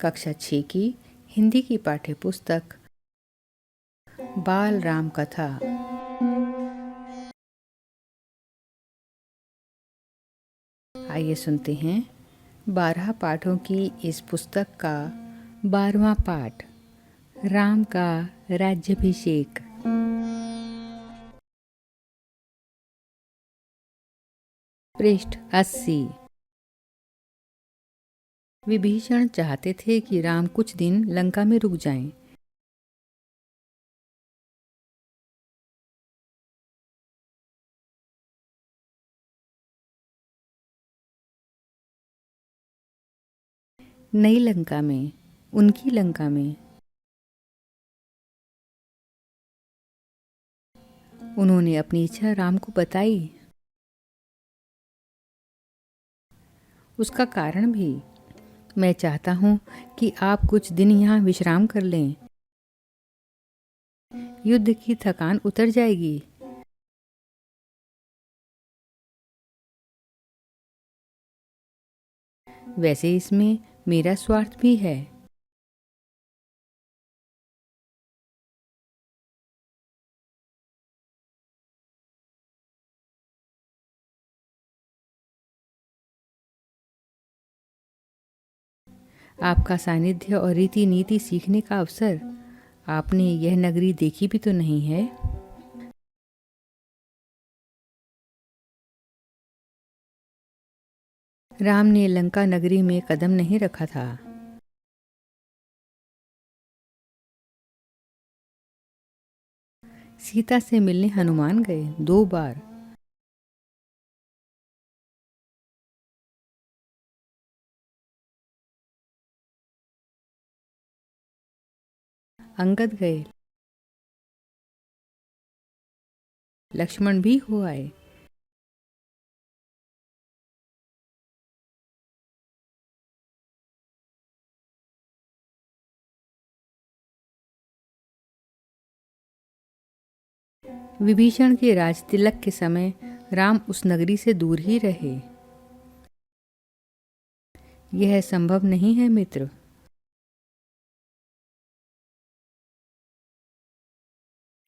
कक्षा 6 की हिंदी की पाठ्य पुस्तक बाल राम कथा। आइए सुनते हैं 12 पाठों की इस पुस्तक का 12वां पाठ, राम का राज्याभिषेक। पृष्ठ 80। विभीषण चाहते थे कि राम कुछ दिन लंका में रुक जाएं। नई लंका में, उनकी लंका में। उन्होंने अपनी इच्छा राम को बताई। उसका कारण भी, मैं चाहता हूँ कि आप कुछ दिन यहाँ विश्राम कर लें। युद्ध की थकान उतर जाएगी। वैसे इसमें मेरा स्वार्थ भी है। आपका सानिध्य और रीति नीति सीखने का अवसर, आपने यह नगरी देखी भी तो नहीं है। राम ने लंका नगरी में कदम नहीं रखा था। सीता से मिलने हनुमान गए 2 बार। अंगद गए। लक्ष्मण भी हो आए। विभीषण के राज तिलक के समय राम उस नगरी से दूर ही रहे। यह संभव नहीं है मित्र।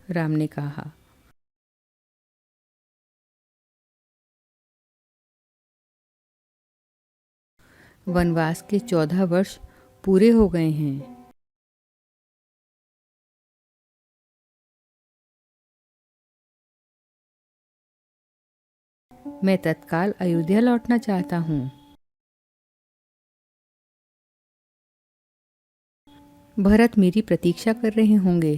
राम ने कहा। वनवास के 14 वर्ष पूरे हो गए हैं। मैं तत्काल अयोध्या लौटना चाहता हूँ। भरत मेरी प्रतीक्षा कर रहे होंगे।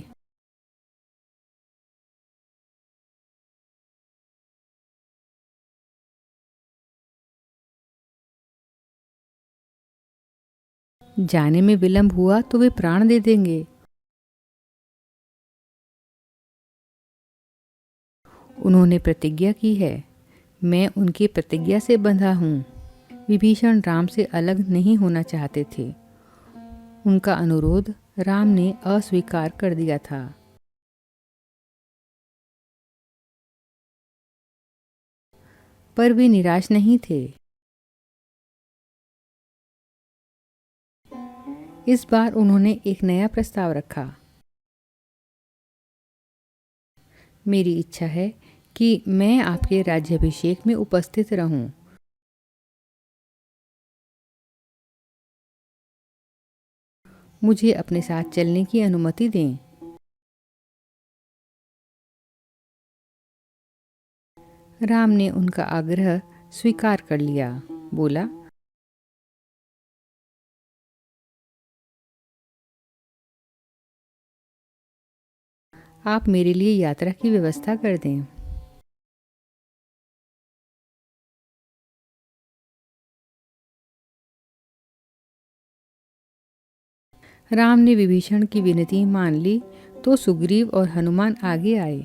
जाने में विलंब हुआ तो वे प्राण दे देंगे। उन्होंने प्रतिज्ञा की है, मैं उनकी प्रतिज्ञा से बंधा हूँ। विभीषण राम से अलग नहीं होना चाहते थे। उनका अनुरोध राम ने अस्वीकार कर दिया था। पर वे निराश नहीं थे। इस बार उन्होंने एक नया प्रस्ताव रखा। मेरी इच्छा है कि मैं आपके राज्याभिषेक में उपस्थित रहूं। मुझे अपने साथ चलने की अनुमति दें। राम ने उनका आग्रह स्वीकार कर लिया। बोला, आप मेरे लिए यात्रा की व्यवस्था कर दें। राम ने विभीषण की विनती मान ली तो सुग्रीव और हनुमान आगे आए।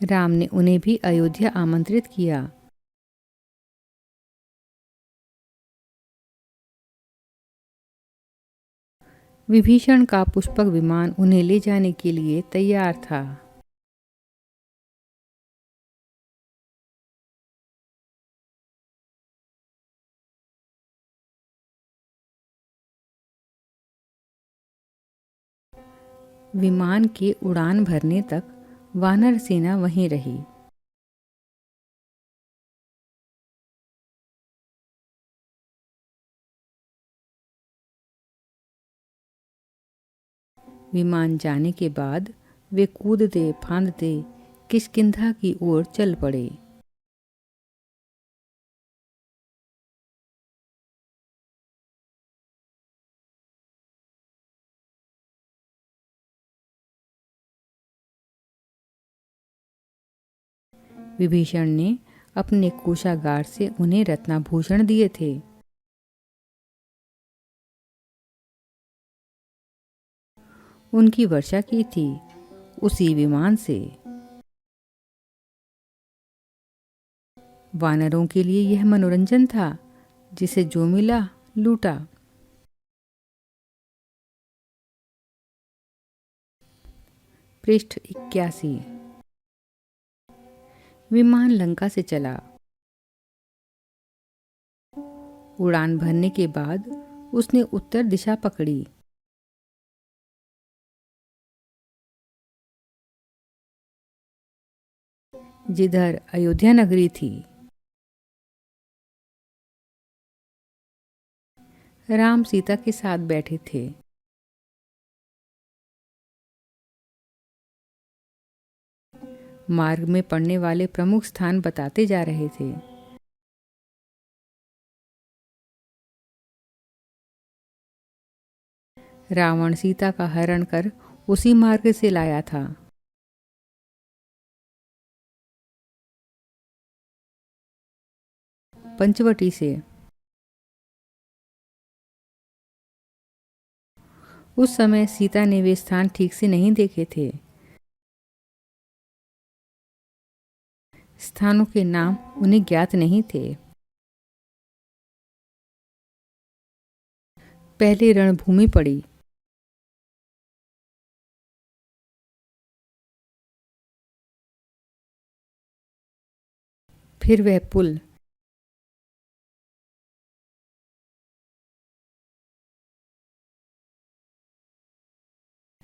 राम ने उन्हें भी अयोध्या आमंत्रित किया। विभीषण का पुष्पक विमान उन्हें ले जाने के लिए तैयार था। विमान के उड़ान भरने तक वानर सेना वहीं रही। विमान जाने के बाद वे कूदते फांदते किष्किंधा की ओर चल पड़े। विभीषण ने अपने कोषागार से उन्हें रत्नाभूषण दिए थे। उनकी वर्षा की थी उसी विमान से। वानरों के लिए यह मनोरंजन था, जिसे जो मिला लूटा। पृष्ठ 81। विमान लंका से चला। उड़ान भरने के बाद उसने उत्तर दिशा पकड़ी। जिधर अयोध्या नगरी थी। राम सीता के साथ बैठे थे। मार्ग में पड़ने वाले प्रमुख स्थान बताते जा रहे थे। रावण सीता का हरण कर उसी मार्ग से लाया था। पंचवटी से। उस समय सीता ने वे स्थान ठीक से नहीं देखे थे। स्थानों के नाम उन्हें ज्ञात नहीं थे। पहले रणभूमि पड़ी। फिर वह पुल।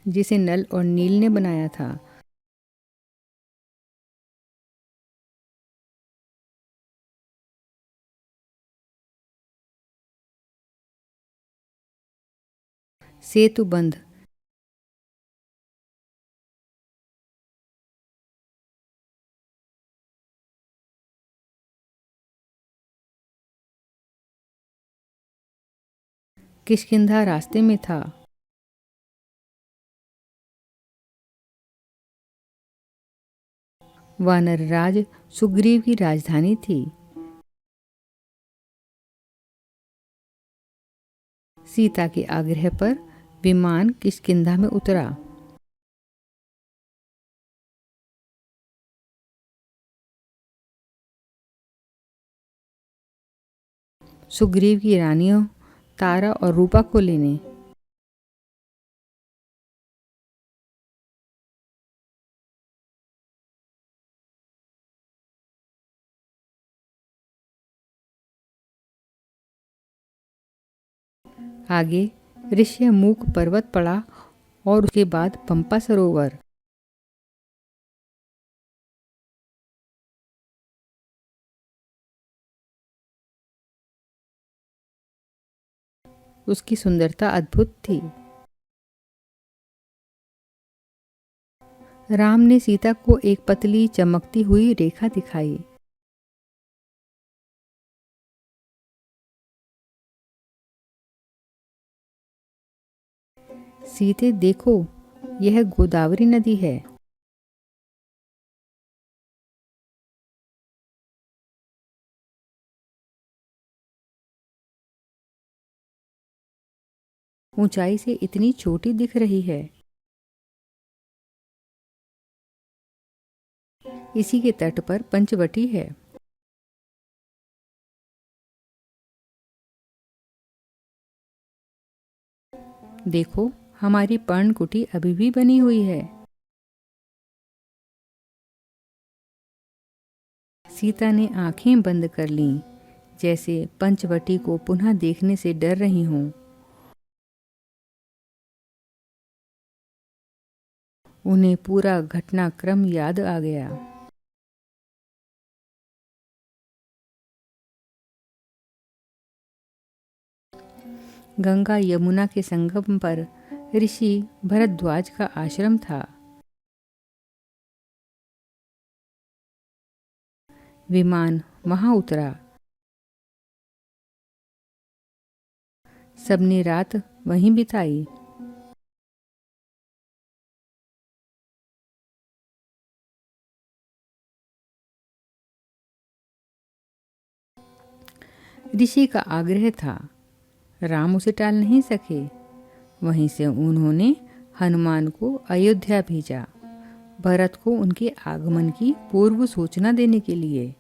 जिसे नल और नील ने बनाया था। सेतु बंध। किष्किंधा रास्ते में था। वानर राज सुग्रीव की राजधानी थी। सीता के आग्रह पर विमान किष्किंधा में उतरा। सुग्रीव की रानियों तारा और रूपा को लेने। आगे ऋष्यमुख पर्वत पड़ा और उसके बाद पंपा सरोवर। उसकी सुंदरता अद्भुत थी। राम ने सीता को एक पतली चमकती हुई रेखा दिखाई। सीते देखो, यह गोदावरी नदी है। ऊंचाई से इतनी छोटी दिख रही है। इसी के तट पर पंचवटी है। देखो, हमारी पर्णकुटी अभी भी बनी हुई है। सीता ने आंखें बंद कर लीं, जैसे पंचवटी को पुनः देखने से डर रही हों। उन्हें पूरा घटनाक्रम याद आ गया। गंगा यमुना के संगम पर ऋषि भरद्वाज का आश्रम था। विमान वहां उतरा। सबने रात वहीं बिताई। ऋषि का आग्रह था, राम उसे टाल नहीं सके। वहीं से उन्होंने हनुमान को अयोध्या भेजा, भरत को उनके आगमन की पूर्व सूचना देने के लिए।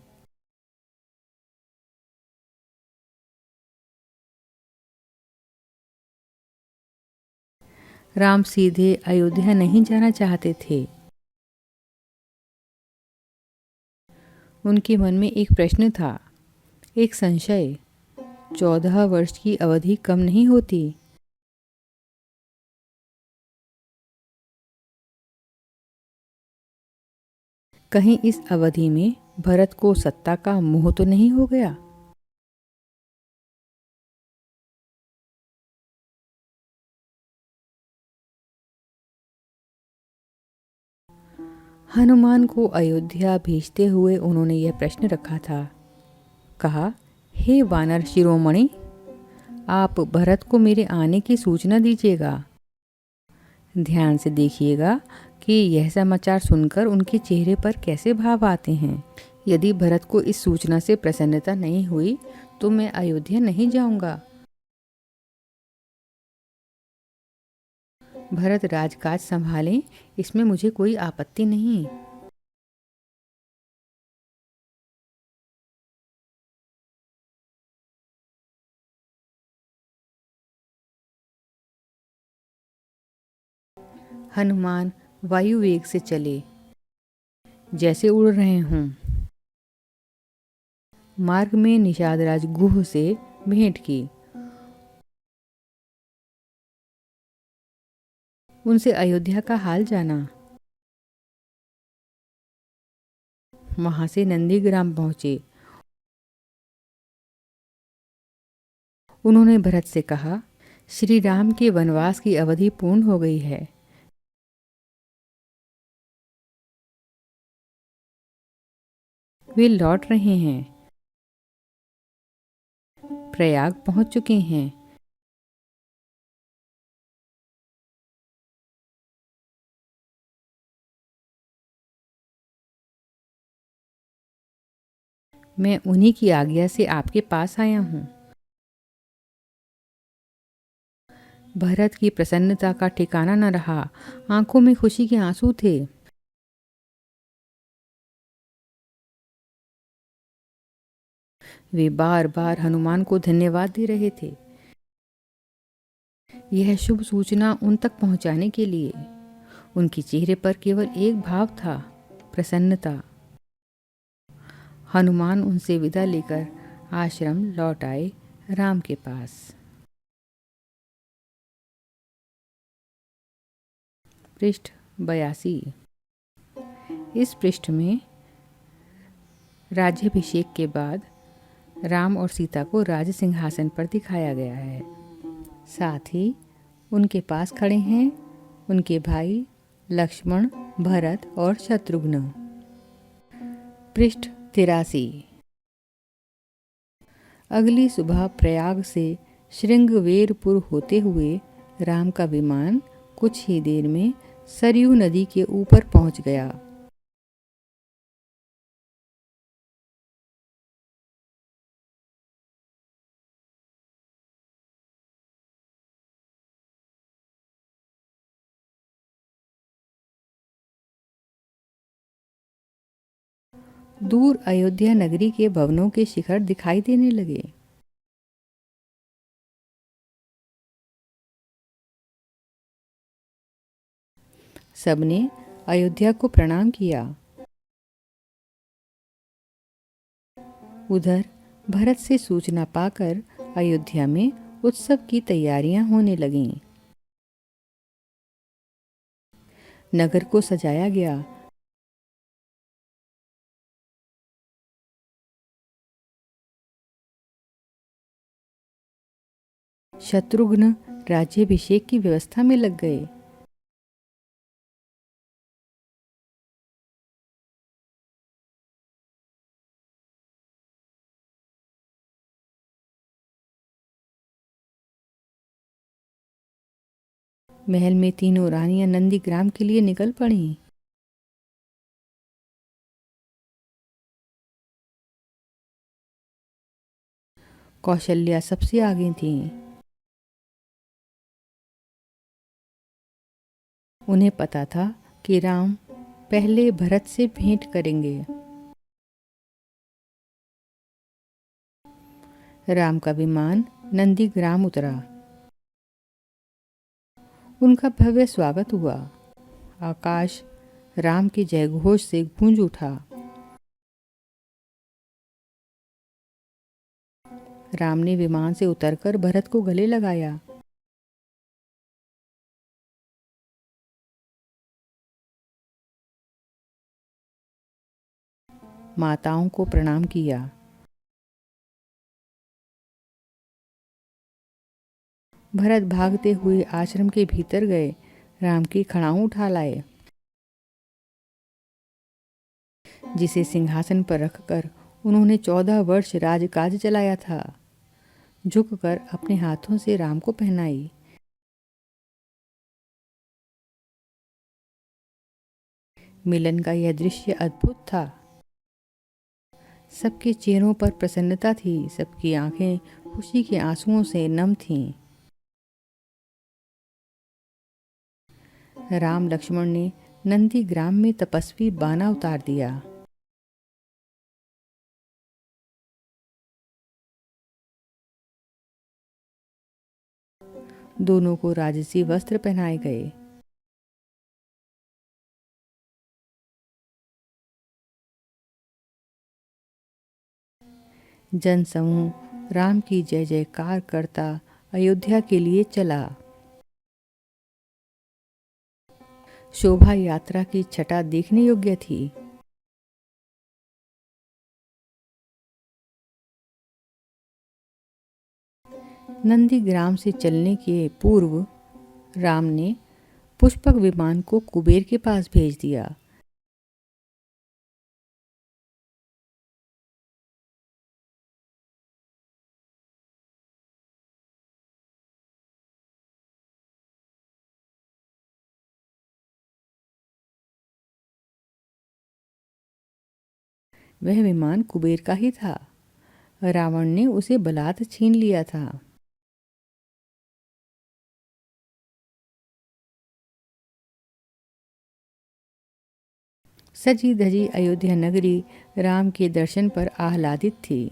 राम सीधे अयोध्या नहीं जाना चाहते थे। उनके मन में एक प्रश्न था, एक संशय। 14 वर्ष की अवधि कम नहीं होती। कहीं इस अवधि में भरत को सत्ता का मोह तो नहीं हो गया। हनुमान को अयोध्या भेजते हुए उन्होंने यह प्रश्न रखा था। कहा, हे वानर शिरोमणि, आप भरत को मेरे आने की सूचना दीजिएगा। ध्यान से देखिएगा कि यह समाचार सुनकर उनके चेहरे पर कैसे भाव आते हैं। यदि भरत को इस सूचना से प्रसन्नता नहीं हुई तो मैं अयोध्या नहीं जाऊंगा। भरत राजकाज संभालें, इसमें मुझे कोई आपत्ति नहीं। हनुमान वायु वेग से चले, जैसे उड़ रहे हों। मार्ग में निषादराज गुह से भेंट की। उनसे अयोध्या का हाल जाना। वहां से नंदीग्राम पहुंचे। उन्होंने भरत से कहा, श्री राम के वनवास की अवधि पूर्ण हो गई है। वे लौट रहे हैं, प्रयाग पहुंच चुके हैं। मैं उन्हीं की आज्ञा से आपके पास आया हूं। भरत की प्रसन्नता का ठिकाना न रहा। आंखों में खुशी के आंसू थे। वे बार बार हनुमान को धन्यवाद दे रहे थे, यह शुभ सूचना उन तक पहुंचाने के लिए। उनके चेहरे पर केवल एक भाव था, प्रसन्नता। हनुमान उनसे विदा लेकर आश्रम लौट आए, राम के पास। पृष्ठ 82। इस पृष्ठ में राज्याभिषेक के बाद राम और सीता को राज सिंहासन पर दिखाया गया है। साथ ही उनके पास खड़े हैं उनके भाई लक्ष्मण, भरत और शत्रुघ्न। पृष्ठ 83। अगली सुबह प्रयाग से श्रृंगवेरपुर होते हुए राम का विमान कुछ ही देर में सरयू नदी के ऊपर पहुंच गया। दूर अयोध्या नगरी के भवनों के शिखर दिखाई देने लगे। सबने अयोध्या को प्रणाम किया। उधर भरत से सूचना पाकर अयोध्या में उत्सव की तैयारियां होने लगीं। नगर को सजाया गया। शत्रुघ्न राज्याभिषेक की व्यवस्था में लग गए। महल में तीनों रानियां नंदीग्राम के लिए निकल पड़ीं। कौशल्या सबसे आगे थीं। उन्हें पता था कि राम पहले भरत से भेंट करेंगे। राम का विमान नंदीग्राम उतरा। उनका भव्य स्वागत हुआ। आकाश राम के जयघोष से गूंज उठा। राम ने विमान से उतरकर भरत को गले लगाया। माताओं को प्रणाम किया। भरत भागते हुए आश्रम के भीतर गए। राम की खड़ाऊं उठा लाए, जिसे सिंहासन पर रखकर उन्होंने 14 वर्ष राजकाज चलाया था, झुककर अपने हाथों से राम को पहनाई। मिलन का यह दृश्य अद्भुत था। सबके चेहरों पर प्रसन्नता थी, सबकी आंखें खुशी के आंसुओं से नम थीं। राम लक्ष्मण ने नंदीग्राम में तपस्वी बाना उतार दिया। दोनों को राजसी वस्त्र पहनाए गए। जनसमूह राम की जय जयकार करता अयोध्या के लिए चला। शोभा यात्रा की छटा देखने योग्य थी। नंदीग्राम से चलने के पूर्व राम ने पुष्पक विमान को कुबेर के पास भेज दिया। वह विमान कुबेर का ही था। रावण ने उसे बलात् छीन लिया था। सजी धजी अयोध्या नगरी राम के दर्शन पर आह्लादित थी।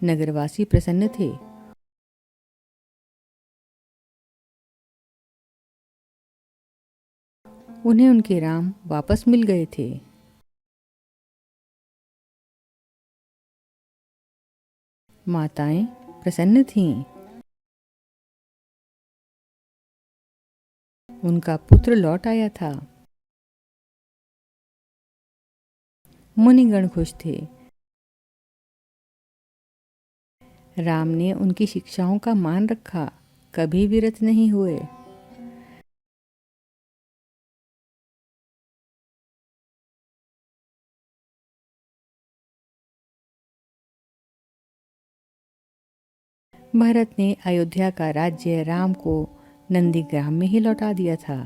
नगरवासी प्रसन्न थे। उन्हें उनके राम वापस मिल गए थे। माताएं प्रसन्न थीं। उनका पुत्र लौट आया था। मुनिगण खुश थे। राम ने उनकी शिक्षाओं का मान रखा, कभी विरत नहीं हुए। भरत ने अयोध्या का राज्य राम को नंदीग्राम में ही लौटा दिया था।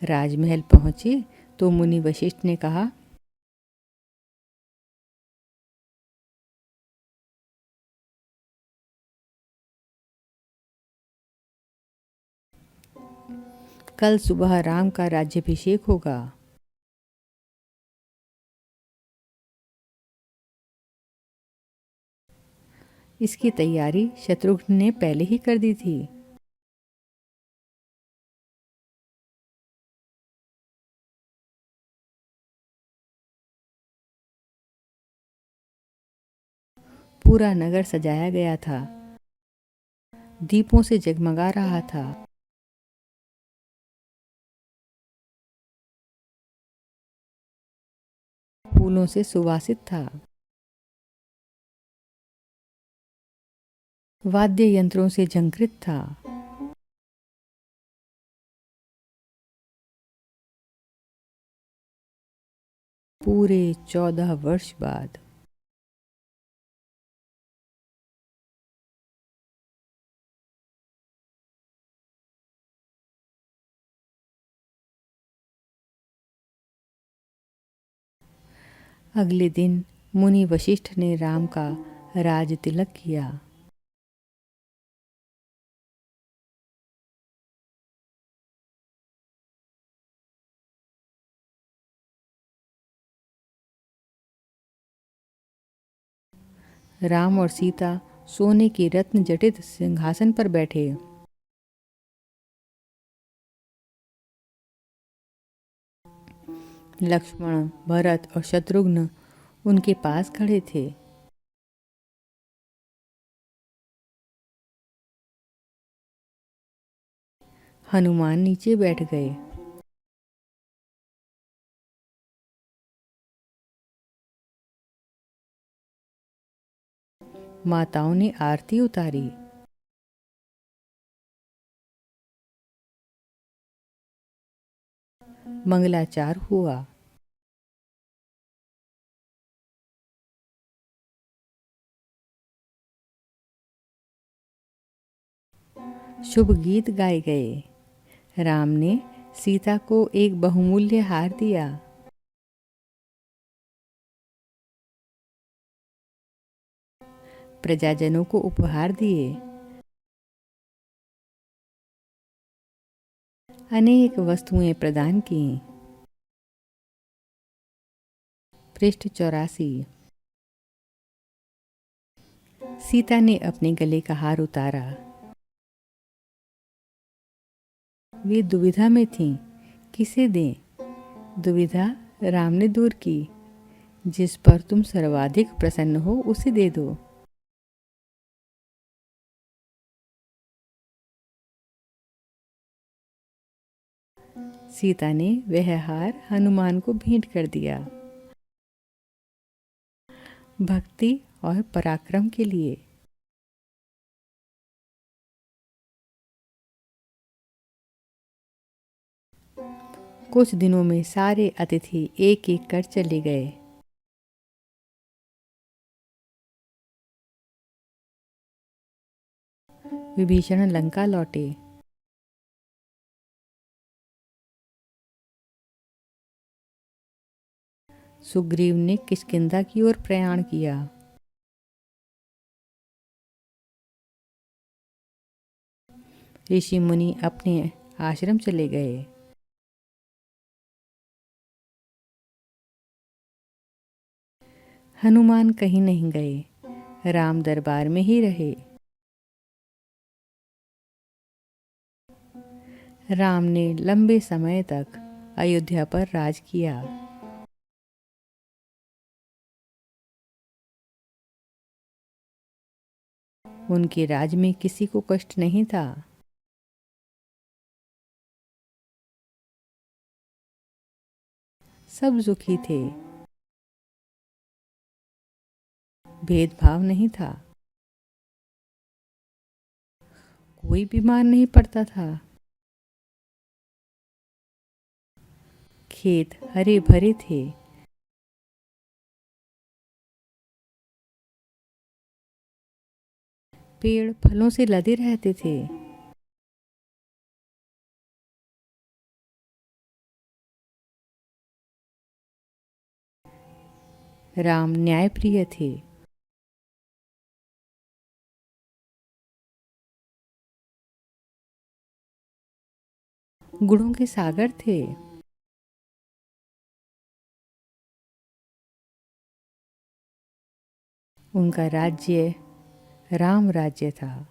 राजमहल पहुंचे तो मुनि वशिष्ठ ने कहा, कल सुबह राम का राज्याभिषेक होगा। इसकी तैयारी शत्रुघ्न ने पहले ही कर दी थी। पूरा नगर सजाया गया था, दीपों से जगमगा रहा था। फूलों से सुवासित था। वाद्य यंत्रों से झंकृत था। पूरे 14 वर्ष बाद अगले दिन मुनि वशिष्ठ ने राम का राज तिलक किया। राम और सीता सोने के रत्न जटित सिंहासन पर बैठे। लक्ष्मण, भरत और शत्रुघ्न उनके पास खड़े थे। हनुमान नीचे बैठ गए। माताओं ने आरती उतारी। मंगलाचार हुआ। शुभ गीत गाए गए। राम ने सीता को एक बहुमूल्य हार दिया। प्रजाजनों को उपहार दिए। अनेक वस्तुएं प्रदान की। पृष्ठ 84। सीता ने अपने गले का हार उतारा। वे दुविधा में थीं, किसे दें? दुविधा राम ने दूर की। जिस पर तुम सर्वाधिक प्रसन्न हो उसे दे दो। सीता ने वह हार हनुमान को भेंट कर दिया। भक्ति और पराक्रम के लिए। कुछ दिनों में सारे अतिथि एक एक कर चले गए। विभीषण लंका लौटे। सुग्रीव ने किष्किंधा की ओर प्रयाण किया। ऋषि मुनि अपने आश्रम चले गए। हनुमान कहीं नहीं गए, राम दरबार में ही रहे। राम ने लंबे समय तक अयोध्या पर राज किया। उनके राज में किसी को कष्ट नहीं था। सब सुखी थे। भेदभाव नहीं था। कोई बीमार नहीं पड़ता था। खेत हरे भरे थे। पेड़ फलों से लदे रहते थे। राम न्यायप्रिय थे। गुणों के सागर थे। उनका राज्य राम राज्य था।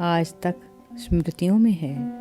आज तक स्मृतियों में है।